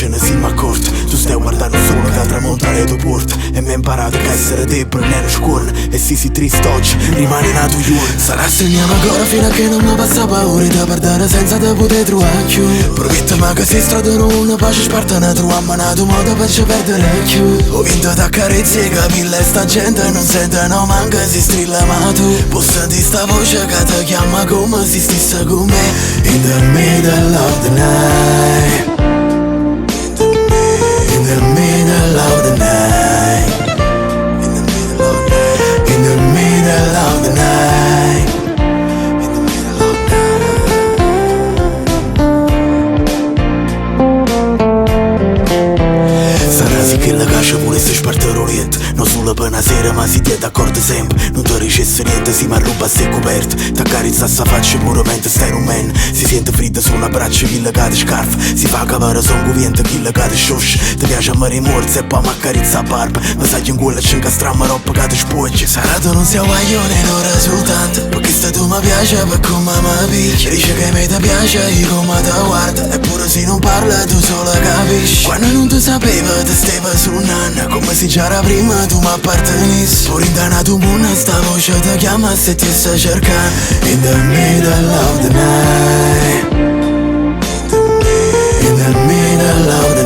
ce ne siamo accorti. Tu stai guardando solo che tramonta le tue porte, e mi hai imparato che essere debole non è scuola. E si triste oggi, rimane nato io. Sarà segniamo ancora fino a che non mi passa paura da perdere senza te poter trovare più. Prometto ma che si stradano una pace sparta, ne troviamo nato modo per ci perdere più. Ho vinto da carezze e capille, sta gente non sente, no manca si strilla ma tu puoi sentire sta voce che ti chiama come se stesse con me. In the middle of the night, in the middle of the night, in the middle of the night, in the middle of the night, in the middle of the night. Sarà sì che la caccia volesse spartare oriente, non solo per una sera ma si tiene d'accordo sempre. Non ti ricesse niente, si mi arruba a se coperte. T'accarezza sta faccia puramente stai un man. Si sente fredda su un abbraccio, chi le cade scarf. Si fa cavare son cuviente, chi le cade scioscia. Ti piace a mare morse e poi mi accarezza la barba. Ma sai che in quella c'è incastramma roba che ti spoggia. Sarà tu non sei un guaglione, non risultante, perché sta tu mi piace per come mi picchia. Dice che mi ti piace e come ti guarda, eppure se non parla tu solo capisci. Quando non tu sapeva ti stava su un'anna, come se già era prima tu mi appartenissi. Pure in dana tu muna sta voce ti chiama se ti sta cercando. In the middle of the night, in the middle of the